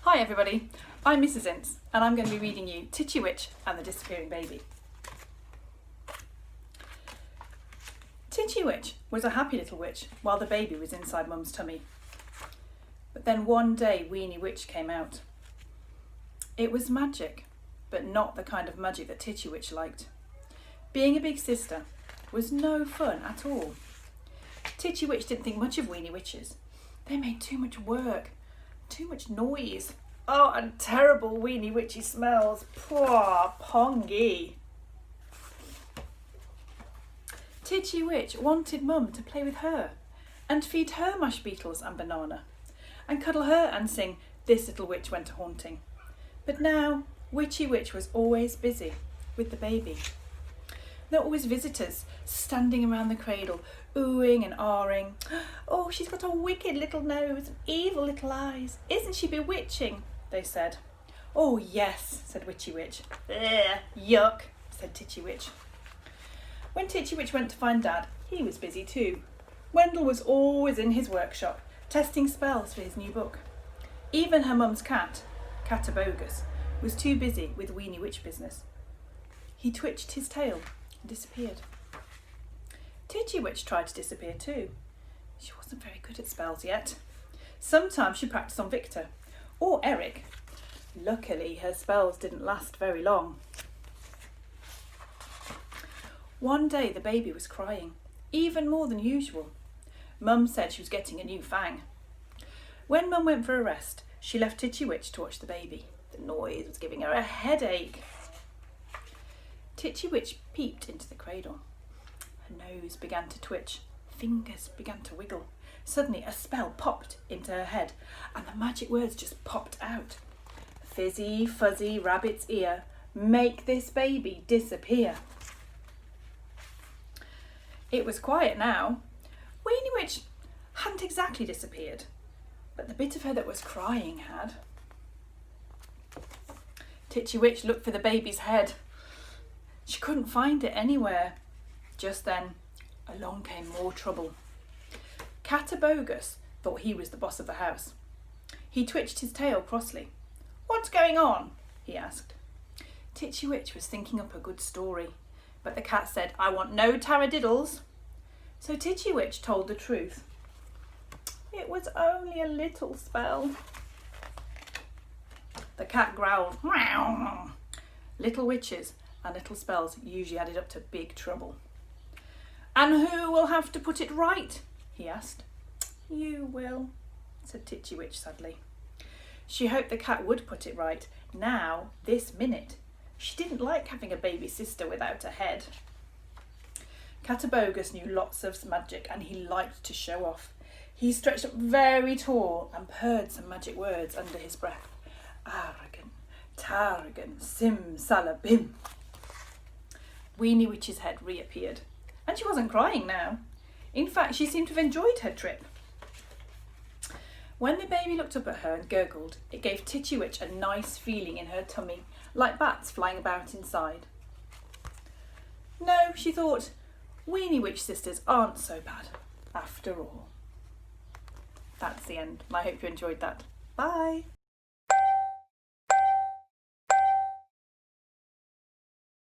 Hi everybody, I'm Mrs Ince and I'm going to be reading you Titchy Witch and the Disappearing Baby. Titchy Witch was a happy little witch while the baby was inside Mum's tummy. But then one day Weenie Witch came out. It was magic, but not the kind of magic that Titchy Witch liked. Being a big sister was no fun at all. Titchy Witch didn't think much of Weenie Witches. They made too much work, too much noise. Oh, and terrible Weenie Witchy smells. Poor Pongy. Titchy Witch wanted Mum to play with her and feed her mash beetles and banana and cuddle her and sing "This Little Witch Went a-Haunting." But now Witchy Witch was always busy with the baby. There were always visitors standing around the cradle, oohing and ahhing. "Oh, she's got a wicked little nose and evil little eyes. Isn't she bewitching?" they said. "Oh yes," said Witchy Witch. "Ugh, yuck," said Titchy Witch. When Titchy Witch went to find Dad, he was busy too. Wendell was always in his workshop, testing spells for his new book. Even her mum's cat, Catabogus, was too busy with Weenie Witch business. He twitched his tail and disappeared. Titchy Witch tried to disappear too. She wasn't very good at spells yet. Sometimes she practiced on Victor or Eric. Luckily, her spells didn't last very long. One day the baby was crying, even more than usual. Mum said she was getting a new fang. When Mum went for a rest, she left Titchy Witch to watch the baby. The noise was giving her a headache. Titchy Witch peeped into the cradle. Her nose began to twitch, fingers began to wiggle. Suddenly a spell popped into her head and the magic words just popped out. "Fizzy, fuzzy, rabbit's ear, make this baby disappear." It was quiet now. Weenie Witch hadn't exactly disappeared, but the bit of her that was crying had. Titchy Witch looked for the baby's head. She couldn't find it anywhere. Just then, along came more trouble. Catabogus thought he was the boss of the house. He twitched his tail crossly. "What's going on?" he asked. Titchy Witch was thinking up a good story, but the cat said, "I want no taradiddles." So Titchy Witch told the truth. "It was only a little spell." The cat growled, "Meow." Little witches and little spells usually added up to big trouble. "And who will have to put it right?" he asked. "You will," said Titchy Witch sadly. She hoped the cat would put it right now, this minute. She didn't like having a baby sister without a head. Catabogus knew lots of magic and he liked to show off. He stretched up very tall and purred some magic words under his breath. "Arrogant, tarragant, sim-salabim." Weenie Witch's head reappeared, and she wasn't crying now. In fact, she seemed to have enjoyed her trip. When the baby looked up at her and gurgled, it gave Titchy Witch a nice feeling in her tummy, like bats flying about inside. No, she thought, Weenie Witch sisters aren't so bad after all. That's the end. I hope you enjoyed that. Bye.